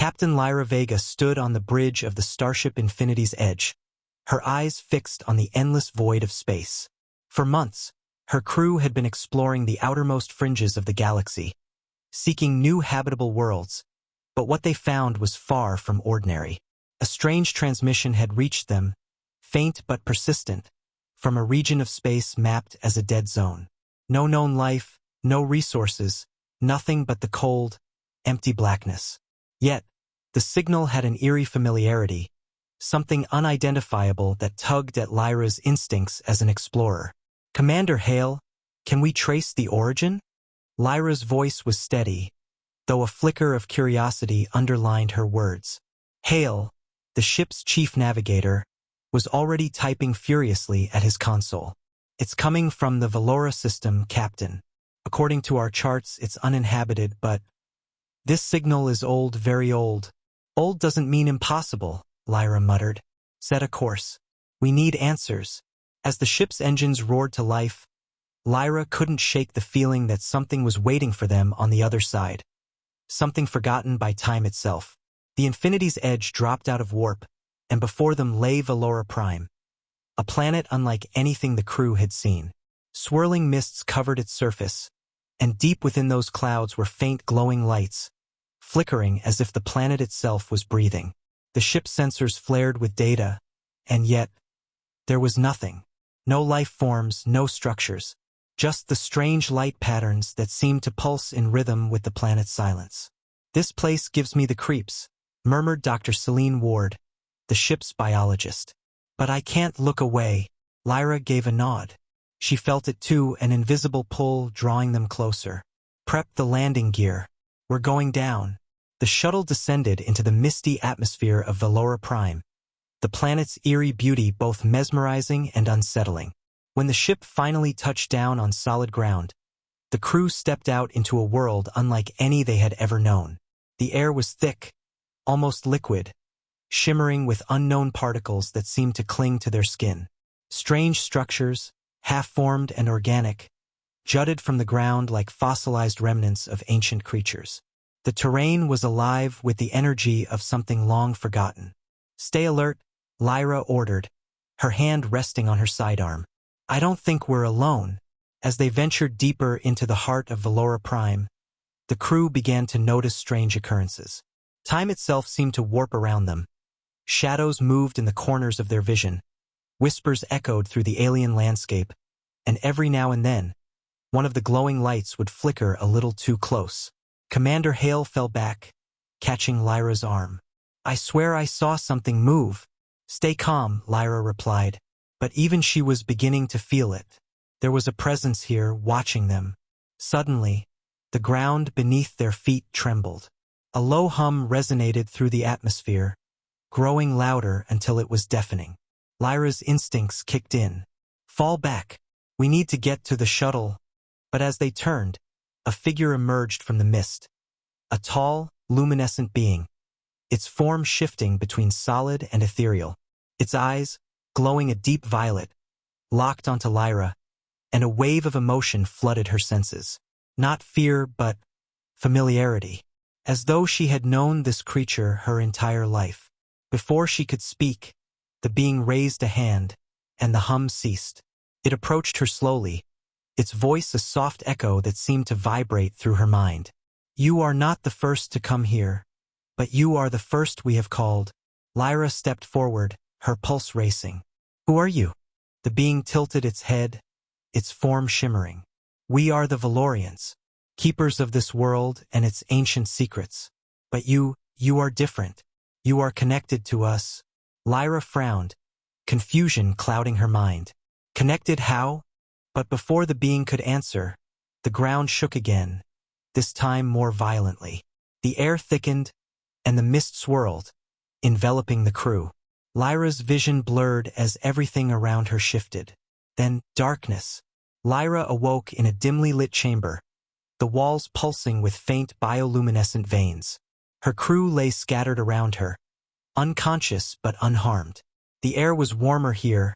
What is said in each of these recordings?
Captain Lyra Vega stood on the bridge of the starship Infinity's edge, her eyes fixed on the endless void of space. For months, her crew had been exploring the outermost fringes of the galaxy, seeking new habitable worlds, but what they found was far from ordinary. A strange transmission had reached them, faint but persistent, from a region of space mapped as a dead zone. No known life, no resources, nothing but the cold, empty blackness. Yet, the signal had an eerie familiarity, something unidentifiable that tugged at Lyra's instincts as an explorer. "Commander Hale, can we trace the origin?" Lyra's voice was steady, though a flicker of curiosity underlined her words. Hale, the ship's chief navigator, was already typing furiously at his console. "It's coming from the Valora system, Captain. According to our charts, it's uninhabited, but this signal is old, very old." "Old doesn't mean impossible," Lyra muttered. "Set a course. We need answers." As the ship's engines roared to life, Lyra couldn't shake the feeling that something was waiting for them on the other side. Something forgotten by time itself. The Infinity's edge dropped out of warp, and before them lay Valora Prime, a planet unlike anything the crew had seen. Swirling mists covered its surface, and deep within those clouds were faint glowing lights, flickering as if the planet itself was breathing. The ship's sensors flared with data, and yet, there was nothing. No life forms, no structures, just the strange light patterns that seemed to pulse in rhythm with the planet's silence. "This place gives me the creeps," murmured Dr. Celine Ward, the ship's biologist. "But I can't look away." Lyra gave a nod. She felt it too, an invisible pull drawing them closer. "Prep the landing gear. We're going down." The shuttle descended into the misty atmosphere of Valora Prime, the planet's eerie beauty both mesmerizing and unsettling. When the ship finally touched down on solid ground, the crew stepped out into a world unlike any they had ever known. The air was thick, almost liquid, shimmering with unknown particles that seemed to cling to their skin. Strange structures, half-formed and organic, jutted from the ground like fossilized remnants of ancient creatures. The terrain was alive with the energy of something long forgotten. "Stay alert," Lyra ordered, her hand resting on her sidearm. "I don't think we're alone." As they ventured deeper into the heart of Valora Prime, the crew began to notice strange occurrences. Time itself seemed to warp around them. Shadows moved in the corners of their vision. Whispers echoed through the alien landscape, and every now and then, one of the glowing lights would flicker a little too close. Commander Hale fell back, catching Lyra's arm. "I swear I saw something move." "Stay calm," Lyra replied, but even she was beginning to feel it. There was a presence here, watching them. Suddenly, the ground beneath their feet trembled. A low hum resonated through the atmosphere, growing louder until it was deafening. Lyra's instincts kicked in. "Fall back. We need to get to the shuttle." But as they turned, a figure emerged from the mist. A tall, luminescent being, its form shifting between solid and ethereal. Its eyes, glowing a deep violet, locked onto Lyra, and a wave of emotion flooded her senses. Not fear, but familiarity. As though she had known this creature her entire life. Before she could speak, the being raised a hand, and the hum ceased. It approached her slowly, its voice a soft echo that seemed to vibrate through her mind. "You are not the first to come here, but you are the first we have called." Lyra stepped forward, her pulse racing. "Who are you?" The being tilted its head, its form shimmering. "We are the Valorians, keepers of this world and its ancient secrets. But you are different. You are connected to us." Lyra frowned, confusion clouding her mind. "Connected how?" But before the being could answer, the ground shook again, this time more violently. The air thickened, and the mist swirled, enveloping the crew. Lyra's vision blurred as everything around her shifted. Then, darkness. Lyra awoke in a dimly lit chamber, the walls pulsing with faint bioluminescent veins. Her crew lay scattered around her, unconscious but unharmed. The air was warmer here,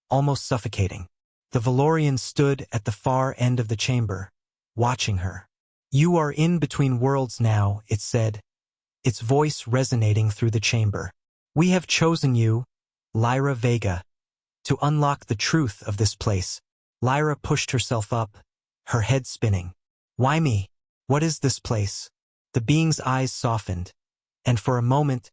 almost suffocating. The Valorian stood at the far end of the chamber, watching her. "You are in between worlds now," it said, its voice resonating through the chamber. "We have chosen you, Lyra Vega, to unlock the truth of this place." Lyra pushed herself up, her head spinning. "Why me? What is this place?" The being's eyes softened, and for a moment,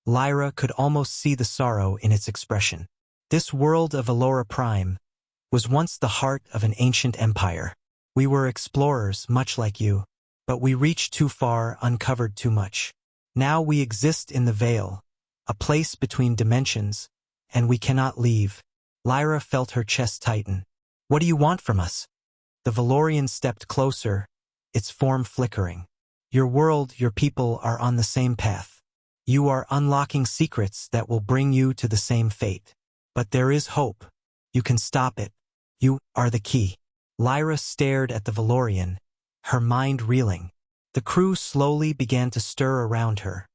Lyra could almost see the sorrow in its expression. "This world of Allura Prime was once the heart of an ancient empire. We were explorers, much like you, but we reached too far, uncovered too much. Now we exist in the Veil, a place between dimensions, and we cannot leave." Lyra felt her chest tighten. "What do you want from us?" The Valorian stepped closer, its form flickering. "Your world, your people are on the same path. You are unlocking secrets that will bring you to the same fate. But there is hope. You can stop it. You are the key." Lyra stared at the Valorian, her mind reeling. The crew slowly began to stir around her,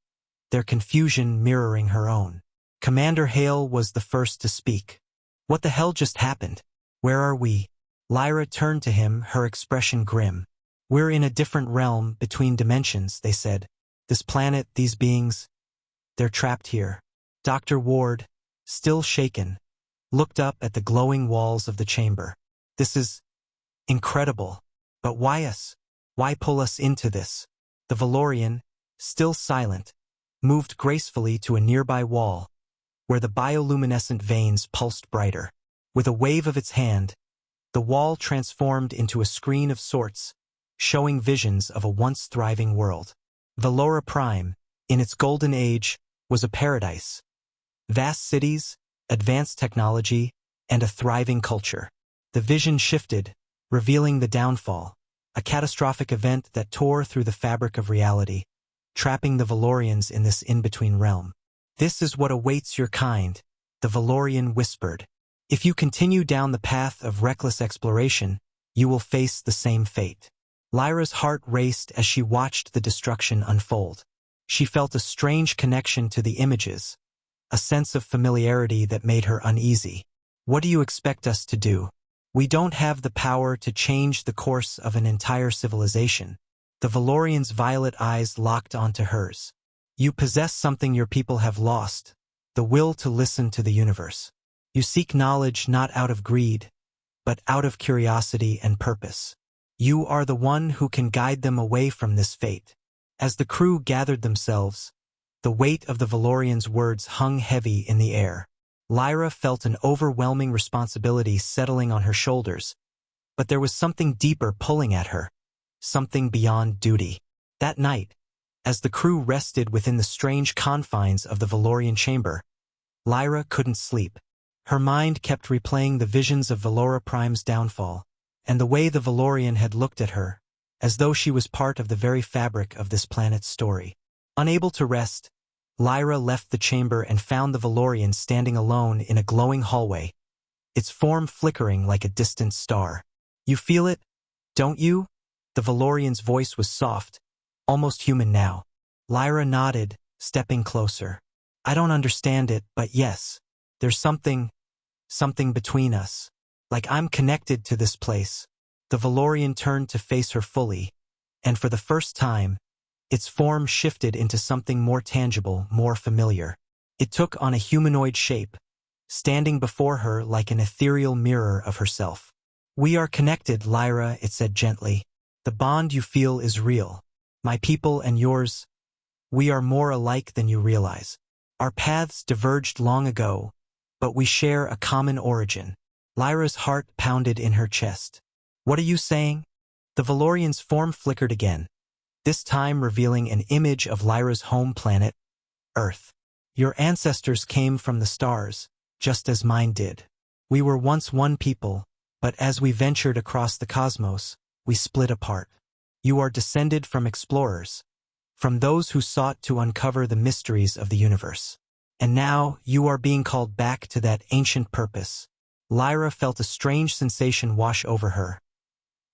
their confusion mirroring her own. Commander Hale was the first to speak. "What the hell just happened? Where are we?" Lyra turned to him, her expression grim. "We're in a different realm, between dimensions," they said. "This planet, these beings, they're trapped here." Dr. Ward, still shaken, looked up at the glowing walls of the chamber. "This is incredible. But why us? Why pull us into this?" The Valorian, still silent, moved gracefully to a nearby wall, where the bioluminescent veins pulsed brighter. With a wave of its hand, the wall transformed into a screen of sorts, showing visions of a once thriving world. Allura Prime, in its golden age, was a paradise. Vast cities, advanced technology, and a thriving culture. The vision shifted, revealing the downfall, a catastrophic event that tore through the fabric of reality, trapping the Valorians in this in-between realm. "This is what awaits your kind," the Valorian whispered. "If you continue down the path of reckless exploration, you will face the same fate." Lyra's heart raced as she watched the destruction unfold. She felt a strange connection to the images, a sense of familiarity that made her uneasy. "What do you expect us to do? We don't have the power to change the course of an entire civilization." The Valorian's violet eyes locked onto hers. "You possess something your people have lost, the will to listen to the universe. You seek knowledge not out of greed, but out of curiosity and purpose. You are the one who can guide them away from this fate." As the crew gathered themselves, the weight of the Valorian's words hung heavy in the air. Lyra felt an overwhelming responsibility settling on her shoulders, but there was something deeper pulling at her, something beyond duty. That night, as the crew rested within the strange confines of the Valorian chamber, Lyra couldn't sleep. Her mind kept replaying the visions of Allura Prime's downfall, and the way the Valorian had looked at her, as though she was part of the very fabric of this planet's story. Unable to rest, Lyra left the chamber and found the Valorian standing alone in a glowing hallway, its form flickering like a distant star. "You feel it, don't you?" The Valorian's voice was soft, almost human now. Lyra nodded, stepping closer. "I don't understand it, but yes, there's something between us. Like I'm connected to this place." The Valorian turned to face her fully, and for the first time, its form shifted into something more tangible, more familiar. It took on a humanoid shape, standing before her like an ethereal mirror of herself. "We are connected, Lyra," it said gently. "The bond you feel is real. My people and yours, we are more alike than you realize. Our paths diverged long ago, but we share a common origin." Lyra's heart pounded in her chest. "What are you saying?" The Valorian's form flickered again, this time revealing an image of Lyra's home planet, Earth. "Your ancestors came from the stars, just as mine did. We were once one people, but as we ventured across the cosmos, we split apart. You are descended from explorers, from those who sought to uncover the mysteries of the universe. And now you are being called back to that ancient purpose." Lyra felt a strange sensation wash over her,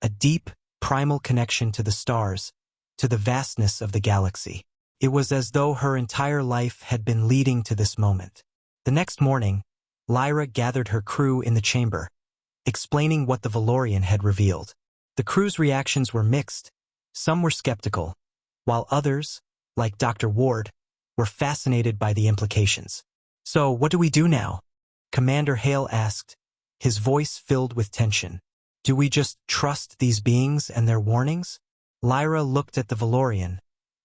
a deep, primal connection to the stars, to the vastness of the galaxy. It was as though her entire life had been leading to this moment. The next morning, Lyra gathered her crew in the chamber, explaining what the Valorian had revealed. The crew's reactions were mixed. Some were skeptical, while others, like Dr. Ward, were fascinated by the implications. "So, what do we do now?" Commander Hale asked, his voice filled with tension. "Do we just trust these beings and their warnings?" Lyra looked at the Valorian,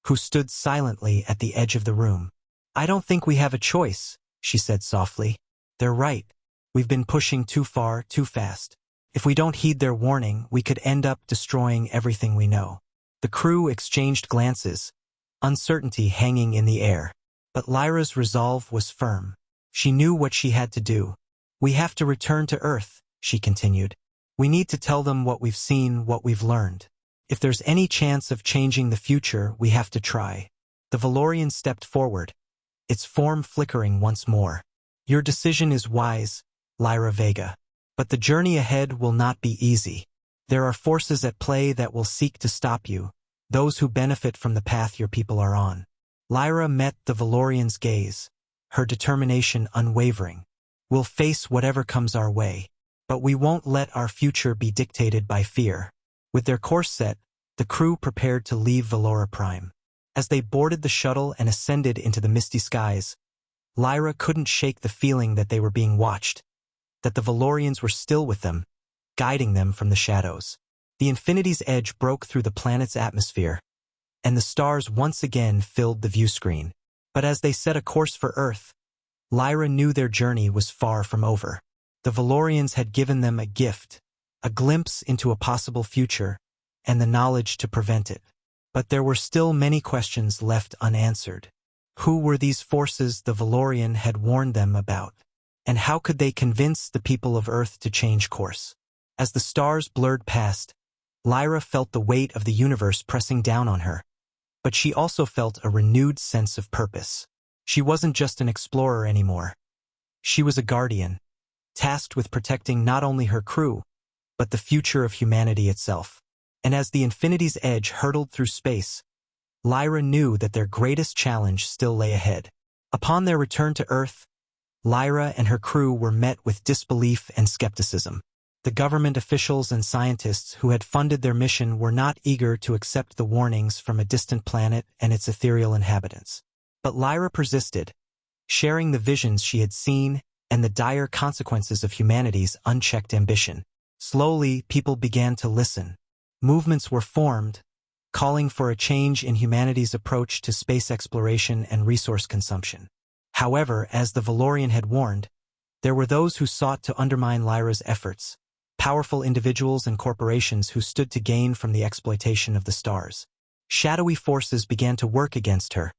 who stood silently at the edge of the room. "I don't think we have a choice," she said softly. "They're right. We've been pushing too far, too fast. If we don't heed their warning, we could end up destroying everything we know." The crew exchanged glances, uncertainty hanging in the air. But Lyra's resolve was firm. She knew what she had to do. "We have to return to Earth," she continued. "We need to tell them what we've seen, what we've learned. If there's any chance of changing the future, we have to try." The Valorian stepped forward, its form flickering once more. "Your decision is wise, Lyra Vega. But the journey ahead will not be easy. There are forces at play that will seek to stop you, those who benefit from the path your people are on." Lyra met the Valorian's gaze, her determination unwavering. "We'll face whatever comes our way, but we won't let our future be dictated by fear." With their course set, the crew prepared to leave Valora Prime. As they boarded the shuttle and ascended into the misty skies, Lyra couldn't shake the feeling that they were being watched, that the Valorians were still with them, guiding them from the shadows. The Infinity's edge broke through the planet's atmosphere, and the stars once again filled the viewscreen. But as they set a course for Earth, Lyra knew their journey was far from over. The Valorians had given them a gift, a glimpse into a possible future, and the knowledge to prevent it. But there were still many questions left unanswered. Who were these forces the Valorian had warned them about? And how could they convince the people of Earth to change course? As the stars blurred past, Lyra felt the weight of the universe pressing down on her. But she also felt a renewed sense of purpose. She wasn't just an explorer anymore. She was a guardian, tasked with protecting not only her crew, but the future of humanity itself. And as the Infinity's edge hurtled through space, Lyra knew that their greatest challenge still lay ahead. Upon their return to Earth, Lyra and her crew were met with disbelief and skepticism. The government officials and scientists who had funded their mission were not eager to accept the warnings from a distant planet and its ethereal inhabitants. But Lyra persisted, sharing the visions she had seen and the dire consequences of humanity's unchecked ambition. Slowly, people began to listen. Movements were formed, calling for a change in humanity's approach to space exploration and resource consumption. However, as the Valorian had warned, there were those who sought to undermine Lyra's efforts, powerful individuals and corporations who stood to gain from the exploitation of the stars. Shadowy forces began to work against her,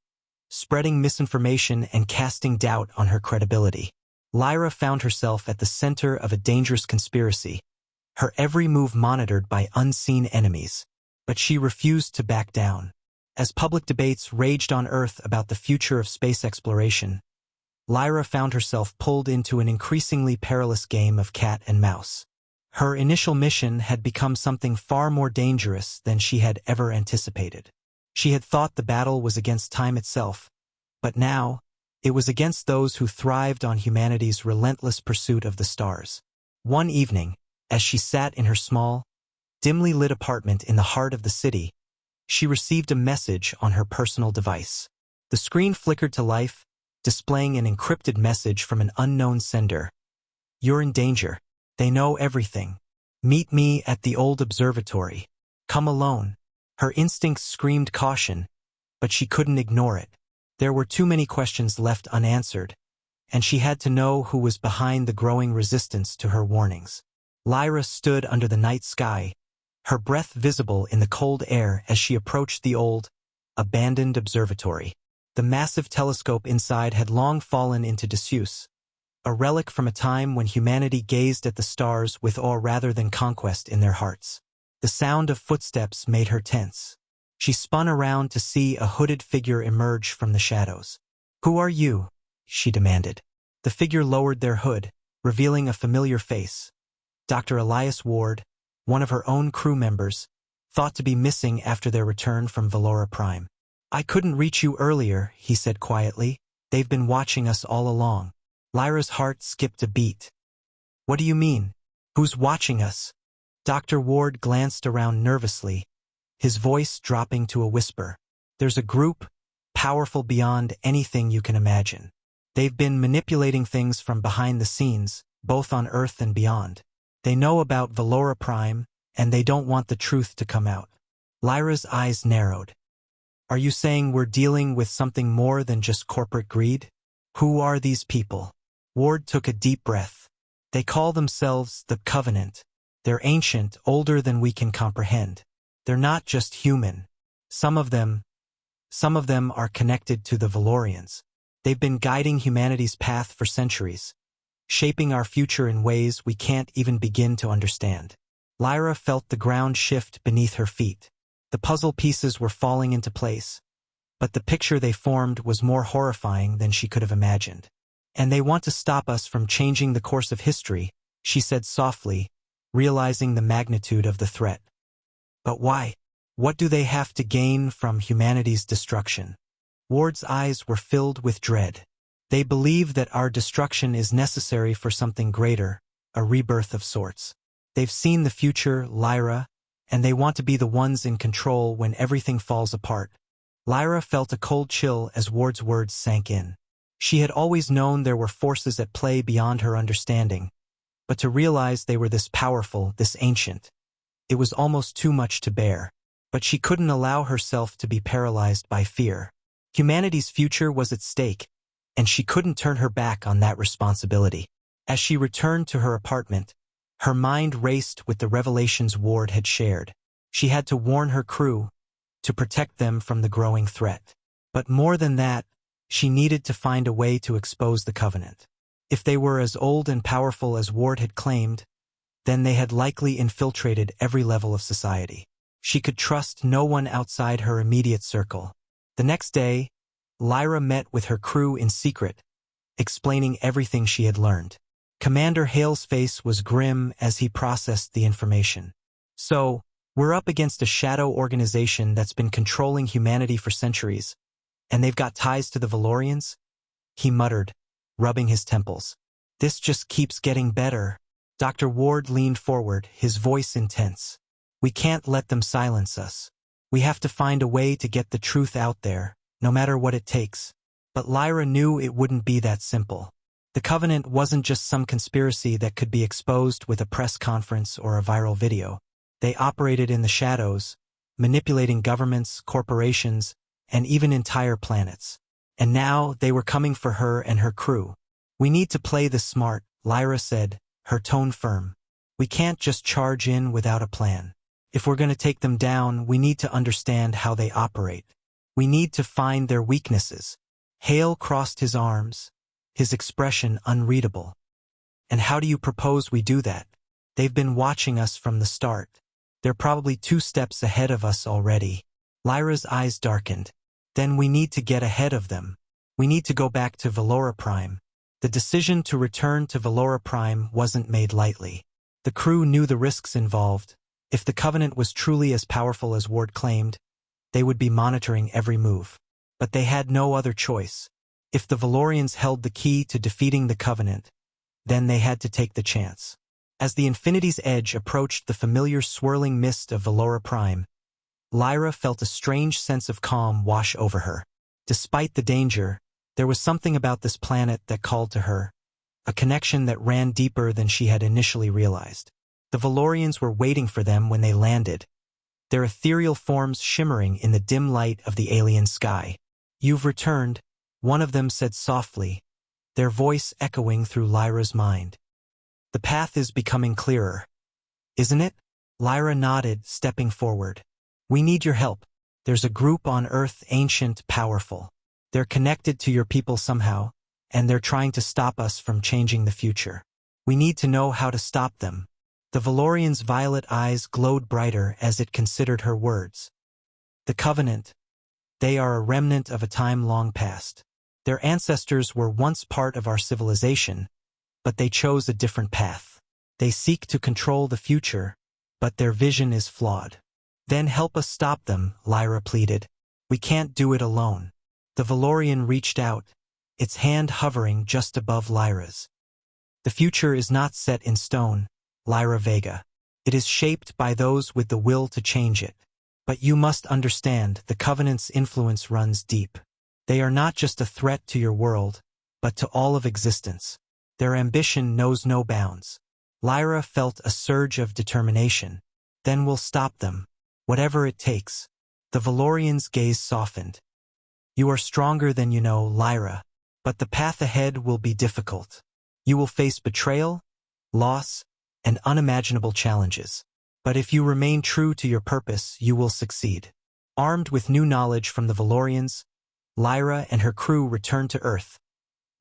spreading misinformation and casting doubt on her credibility. Lyra found herself at the center of a dangerous conspiracy, her every move monitored by unseen enemies. But she refused to back down. As public debates raged on Earth about the future of space exploration, Lyra found herself pulled into an increasingly perilous game of cat and mouse. Her initial mission had become something far more dangerous than she had ever anticipated. She had thought the battle was against time itself, but now, it was against those who thrived on humanity's relentless pursuit of the stars. One evening, as she sat in her small, dimly lit apartment in the heart of the city, she received a message on her personal device. The screen flickered to life, displaying an encrypted message from an unknown sender. "You're in danger. They know everything. Meet me at the old observatory. Come alone." Her instincts screamed caution, but she couldn't ignore it. There were too many questions left unanswered, and she had to know who was behind the growing resistance to her warnings. Lyra stood under the night sky, her breath visible in the cold air as she approached the old, abandoned observatory. The massive telescope inside had long fallen into disuse, a relic from a time when humanity gazed at the stars with awe rather than conquest in their hearts. The sound of footsteps made her tense. She spun around to see a hooded figure emerge from the shadows. "Who are you?" she demanded. The figure lowered their hood, revealing a familiar face. Dr. Elias Ward, one of her own crew members, thought to be missing after their return from Valora Prime. "I couldn't reach you earlier," he said quietly. "They've been watching us all along." Lyra's heart skipped a beat. "What do you mean? Who's watching us?" Dr. Ward glanced around nervously, his voice dropping to a whisper. "There's a group, powerful beyond anything you can imagine. They've been manipulating things from behind the scenes, both on Earth and beyond. They know about Valora Prime, and they don't want the truth to come out. Lyra's eyes narrowed. Are you saying we're dealing with something more than just corporate greed? Who are these people? Ward took a deep breath. They call themselves the Covenant. They're ancient, older than we can comprehend. They're not just human. Some of them are connected to the Valorians. They've been guiding humanity's path for centuries, shaping our future in ways we can't even begin to understand. Lyra felt the ground shift beneath her feet. The puzzle pieces were falling into place, but the picture they formed was more horrifying than she could have imagined. And they want to stop us from changing the course of history, she said softly, realizing the magnitude of the threat. But why? What do they have to gain from humanity's destruction? Ward's eyes were filled with dread. They believe that our destruction is necessary for something greater, a rebirth of sorts. They've seen the future, Lyra, and they want to be the ones in control when everything falls apart. Lyra felt a cold chill as Ward's words sank in. She had always known there were forces at play beyond her understanding, but to realize they were this powerful, this ancient, it was almost too much to bear. But she couldn't allow herself to be paralyzed by fear. Humanity's future was at stake, and she couldn't turn her back on that responsibility. As she returned to her apartment, her mind raced with the revelations Ward had shared. She had to warn her crew, to protect them from the growing threat. But more than that, she needed to find a way to expose the Covenant. If they were as old and powerful as Ward had claimed, then they had likely infiltrated every level of society. She could trust no one outside her immediate circle. The next day, Lyra met with her crew in secret, explaining everything she had learned. Commander Hale's face was grim as he processed the information. So, we're up against a shadow organization that's been controlling humanity for centuries, and they've got ties to the Valorians? He muttered, rubbing his temples. This just keeps getting better. Dr. Ward leaned forward, his voice intense. We can't let them silence us. We have to find a way to get the truth out there, no matter what it takes. But Lyra knew it wouldn't be that simple. The Covenant wasn't just some conspiracy that could be exposed with a press conference or a viral video. They operated in the shadows, manipulating governments, corporations, and even entire planets. And now they were coming for her and her crew. We need to play this smart, Lyra said, her tone firm. We can't just charge in without a plan. If we're going to take them down, we need to understand how they operate. We need to find their weaknesses. Hale crossed his arms, his expression unreadable. And how do you propose we do that? They've been watching us from the start. They're probably 2 steps ahead of us already. Lyra's eyes darkened. Then we need to get ahead of them. We need to go back to Valora Prime. The decision to return to Valora Prime wasn't made lightly. The crew knew the risks involved. If the Covenant was truly as powerful as Ward claimed, they would be monitoring every move. But they had no other choice. If the Valorians held the key to defeating the Covenant, then they had to take the chance. As the Infinity's edge approached the familiar swirling mist of Valora Prime, Lyra felt a strange sense of calm wash over her. Despite the danger, there was something about this planet that called to her, a connection that ran deeper than she had initially realized. The Valorians were waiting for them when they landed, their ethereal forms shimmering in the dim light of the alien sky. You've returned, one of them said softly, their voice echoing through Lyra's mind. The path is becoming clearer. Isn't it? Lyra nodded, stepping forward. We need your help. There's a group on Earth, ancient, powerful. They're connected to your people somehow, and they're trying to stop us from changing the future. We need to know how to stop them. The Valorian's violet eyes glowed brighter as it considered her words. The Covenant. They are a remnant of a time long past. Their ancestors were once part of our civilization, but they chose a different path. They seek to control the future, but their vision is flawed. Then help us stop them, Lyra pleaded. We can't do it alone. The Valorian reached out, its hand hovering just above Lyra's. The future is not set in stone, Lyra Vega. It is shaped by those with the will to change it. But you must understand, the Covenant's influence runs deep. They are not just a threat to your world, but to all of existence. Their ambition knows no bounds. Lyra felt a surge of determination. Then we'll stop them, whatever it takes. The Valorian's gaze softened. You are stronger than you know, Lyra, but the path ahead will be difficult. You will face betrayal, loss, and unimaginable challenges. But if you remain true to your purpose, you will succeed. Armed with new knowledge from the Valorians, Lyra and her crew returned to Earth,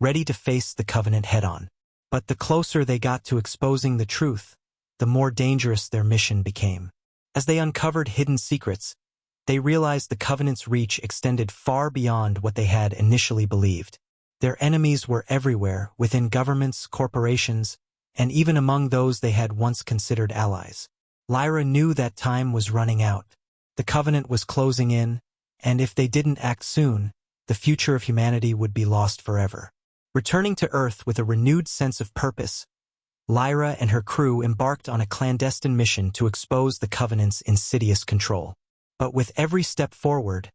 ready to face the Covenant head-on. But the closer they got to exposing the truth, the more dangerous their mission became. As they uncovered hidden secrets, they realized the Covenant's reach extended far beyond what they had initially believed. Their enemies were everywhere, within governments, corporations, and even among those they had once considered allies. Lyra knew that time was running out. The Covenant was closing in, and if they didn't act soon, the future of humanity would be lost forever. Returning to Earth with a renewed sense of purpose, Lyra and her crew embarked on a clandestine mission to expose the Covenant's insidious control. But with every step forward,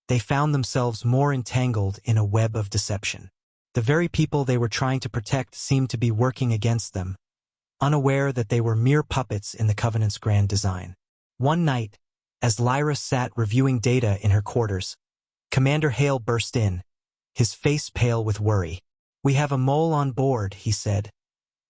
they found themselves more entangled in a web of deception. The very people they were trying to protect seemed to be working against them, unaware that they were mere puppets in the Covenant's grand design. One night, as Lyra sat reviewing data in her quarters, Commander Hale burst in, his face pale with worry. "We have a mole on board," he said,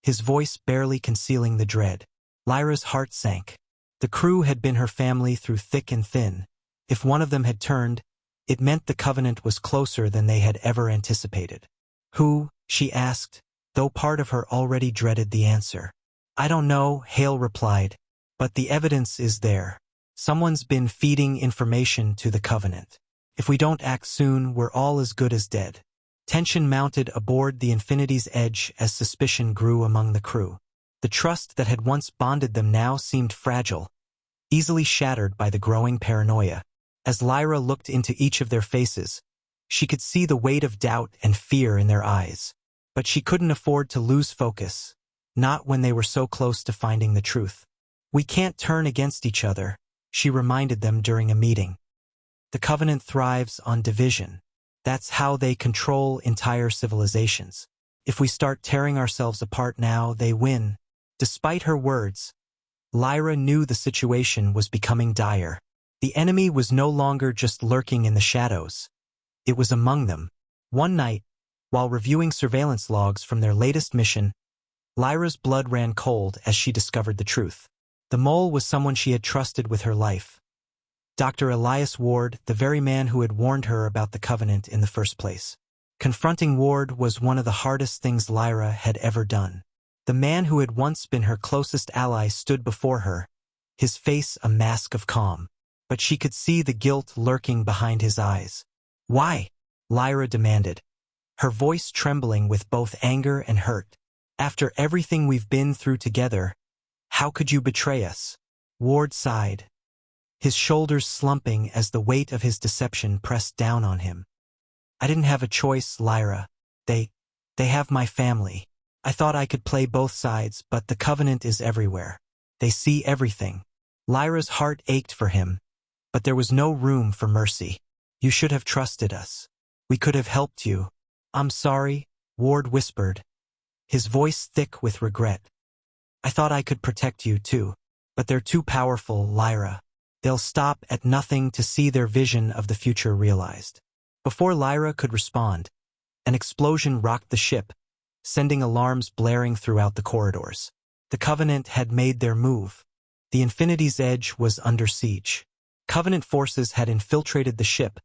his voice barely concealing the dread. Lyra's heart sank. The crew had been her family through thick and thin. If one of them had turned, it meant the Covenant was closer than they had ever anticipated. "Who?" she asked, though part of her already dreaded the answer. "I don't know," Hale replied, "but the evidence is there. Someone's been feeding information to the Covenant. If we don't act soon, we're all as good as dead." Tension mounted aboard the Infinity's Edge as suspicion grew among the crew. The trust that had once bonded them now seemed fragile, easily shattered by the growing paranoia. As Lyra looked into each of their faces, she could see the weight of doubt and fear in their eyes. But she couldn't afford to lose focus, not when they were so close to finding the truth. "We can't turn against each other," she reminded them during a meeting. "The Covenant thrives on division. That's how they control entire civilizations. If we start tearing ourselves apart now, they win." Despite her words, Lyra knew the situation was becoming dire. The enemy was no longer just lurking in the shadows. It was among them. One night, while reviewing surveillance logs from their latest mission, Lyra's blood ran cold as she discovered the truth. The mole was someone she had trusted with her life. Dr. Elias Ward, the very man who had warned her about the Covenant in the first place. Confronting Ward was one of the hardest things Lyra had ever done. The man who had once been her closest ally stood before her, his face a mask of calm. But she could see the guilt lurking behind his eyes. "Why?" Lyra demanded, her voice trembling with both anger and hurt. "After everything we've been through together, how could you betray us?" Ward sighed, his shoulders slumping as the weight of his deception pressed down on him. "I didn't have a choice, Lyra. They have my family. I thought I could play both sides, but the Covenant is everywhere. They see everything." Lyra's heart ached for him, but there was no room for mercy. "You should have trusted us. We could have helped you." "I'm sorry," Ward whispered, his voice thick with regret. "I thought I could protect you too. But they're too powerful, Lyra. They'll stop at nothing to see their vision of the future realized." Before Lyra could respond, an explosion rocked the ship, sending alarms blaring throughout the corridors. The Covenant had made their move. The Infinity's Edge was under siege. Covenant forces had infiltrated the ship,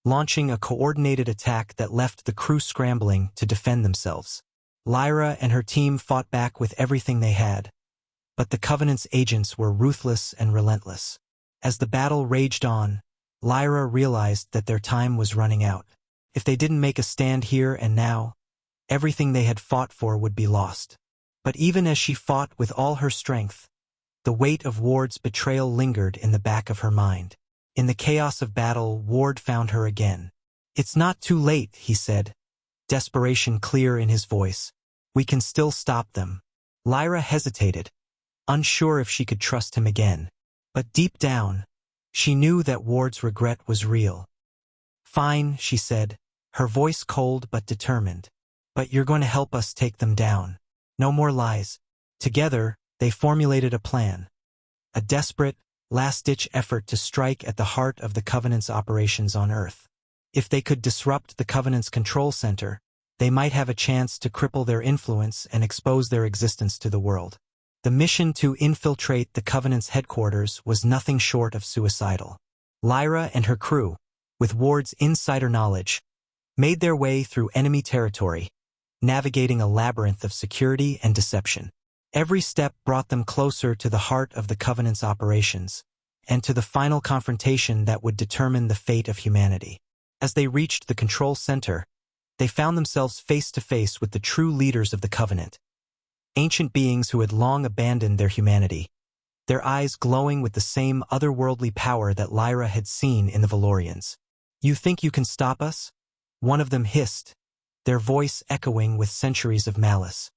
launching a coordinated attack that left the crew scrambling to defend themselves. Lyra and her team fought back with everything they had, but the Covenant's agents were ruthless and relentless. As the battle raged on, Lyra realized that their time was running out. If they didn't make a stand here and now, everything they had fought for would be lost. But even as she fought with all her strength, the weight of Ward's betrayal lingered in the back of her mind. In the chaos of battle, Ward found her again. "It's not too late," he said, desperation clear in his voice. "We can still stop them." Lyra hesitated, unsure if she could trust him again. But deep down, she knew that Ward's regret was real. "Fine," she said, her voice cold but determined. "But you're going to help us take them down. No more lies." Together, they formulated a plan. A desperate, last-ditch effort to strike at the heart of the Covenant's operations on Earth. If they could disrupt the Covenant's control center, they might have a chance to cripple their influence and expose their existence to the world. The mission to infiltrate the Covenant's headquarters was nothing short of suicidal. Lyra and her crew, with Ward's insider knowledge, made their way through enemy territory, navigating a labyrinth of security and deception. Every step brought them closer to the heart of the Covenant's operations, and to the final confrontation that would determine the fate of humanity. As they reached the control center, they found themselves face to face with the true leaders of the Covenant, ancient beings who had long abandoned their humanity, their eyes glowing with the same otherworldly power that Lyra had seen in the Valorians. "You think you can stop us?" one of them hissed, their voice echoing with centuries of malice.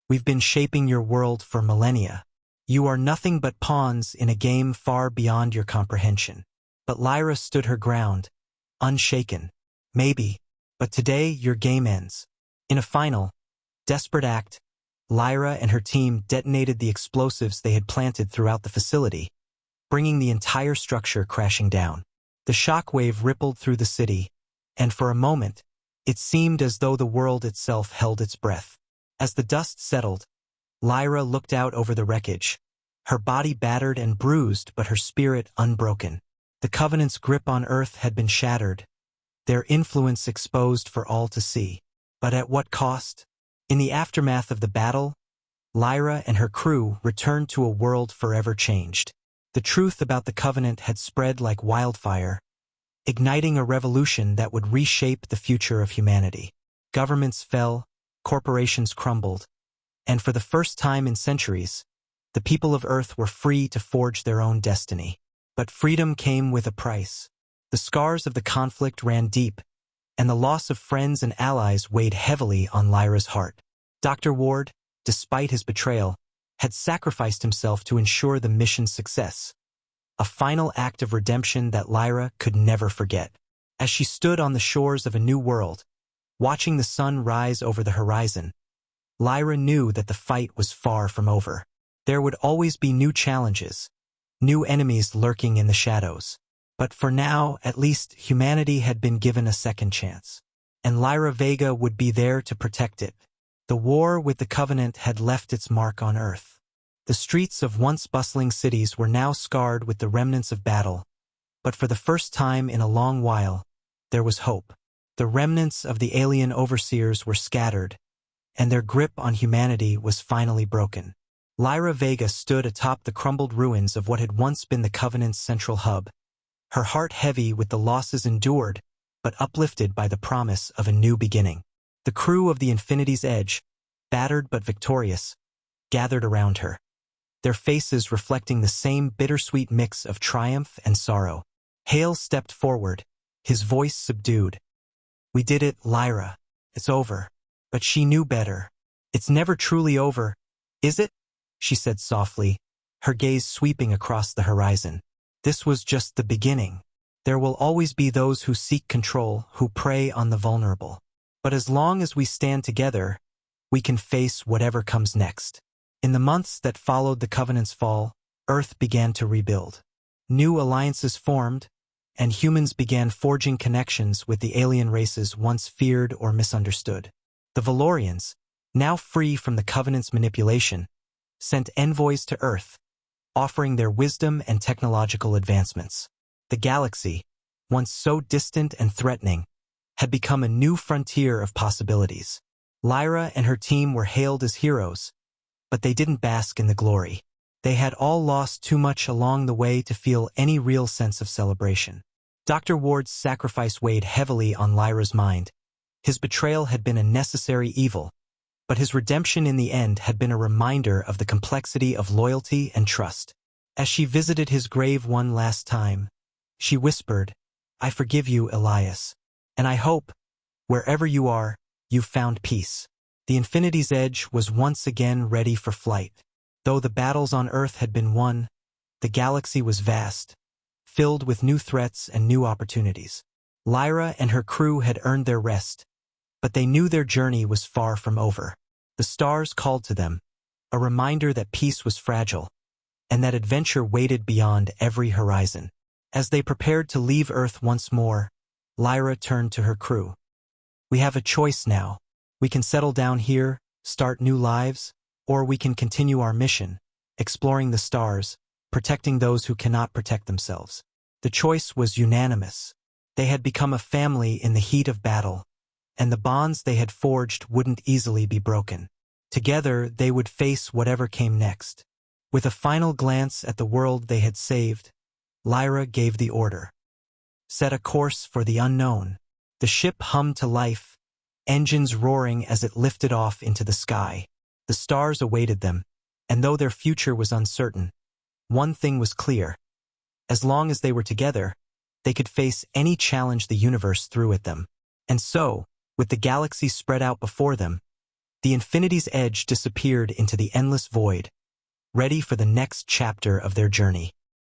"We've been shaping your world for millennia. You are nothing but pawns in a game far beyond your comprehension." But Lyra stood her ground, unshaken. "Maybe, but today your game ends." In a final, desperate act, Lyra and her team detonated the explosives they had planted throughout the facility, bringing the entire structure crashing down. The shockwave rippled through the city, and for a moment, it seemed as though the world itself held its breath. As the dust settled, Lyra looked out over the wreckage, her body battered and bruised but her spirit unbroken. The Covenant's grip on Earth had been shattered, their influence exposed for all to see. But at what cost? In the aftermath of the battle, Lyra and her crew returned to a world forever changed. The truth about the Covenant had spread like wildfire, igniting a revolution that would reshape the future of humanity. Governments fell, corporations crumbled, and for the first time in centuries, the people of Earth were free to forge their own destiny. But freedom came with a price. The scars of the conflict ran deep, and the loss of friends and allies weighed heavily on Lyra's heart. Dr. Ward, despite his betrayal, had sacrificed himself to ensure the mission's success, a final act of redemption that Lyra could never forget. As she stood on the shores of a new world, watching the sun rise over the horizon, Lyra knew that the fight was far from over. There would always be new challenges, new enemies lurking in the shadows. But for now, at least, humanity had been given a second chance. And Lyra Vega would be there to protect it. The war with the Covenant had left its mark on Earth. The streets of once bustling cities were now scarred with the remnants of battle. But for the first time in a long while, there was hope. The remnants of the alien overseers were scattered, and their grip on humanity was finally broken. Lyra Vega stood atop the crumbled ruins of what had once been the Covenant's central hub, her heart heavy with the losses endured, but uplifted by the promise of a new beginning. The crew of the Infinity's Edge, battered but victorious, gathered around her, their faces reflecting the same bittersweet mix of triumph and sorrow. Hale stepped forward, his voice subdued. "We did it, Lyra. It's over." But she knew better. "It's never truly over, is it?" she said softly, her gaze sweeping across the horizon. "This was just the beginning. There will always be those who seek control, who prey on the vulnerable. But as long as we stand together, we can face whatever comes next." In the months that followed the Covenant's fall, Earth began to rebuild. New alliances formed, and humans began forging connections with the alien races once feared or misunderstood. The Valorians, now free from the Covenant's manipulation, sent envoys to Earth, offering their wisdom and technological advancements. The galaxy, once so distant and threatening, had become a new frontier of possibilities. Lyra and her team were hailed as heroes, but they didn't bask in the glory. They had all lost too much along the way to feel any real sense of celebration. Dr. Ward's sacrifice weighed heavily on Lyra's mind. His betrayal had been a necessary evil, but his redemption in the end had been a reminder of the complexity of loyalty and trust. As she visited his grave one last time, she whispered, "I forgive you, Elias, and I hope, wherever you are, you've found peace." The Infinity's Edge was once again ready for flight. Though the battles on Earth had been won, the galaxy was vast, filled with new threats and new opportunities. Lyra and her crew had earned their rest, but they knew their journey was far from over. The stars called to them, a reminder that peace was fragile, and that adventure waited beyond every horizon. As they prepared to leave Earth once more, Lyra turned to her crew. "We have a choice now. We can settle down here, start new lives, or we can continue our mission, exploring the stars, protecting those who cannot protect themselves." The choice was unanimous. They had become a family in the heat of battle, and the bonds they had forged wouldn't easily be broken. Together, they would face whatever came next. With a final glance at the world they had saved, Lyra gave the order. "Set a course for the unknown." The ship hummed to life, engines roaring as it lifted off into the sky. The stars awaited them, and though their future was uncertain, one thing was clear. As long as they were together, they could face any challenge the universe threw at them. And so, with the galaxy spread out before them, the infinity's edge disappeared into the endless void, ready for the next chapter of their journey.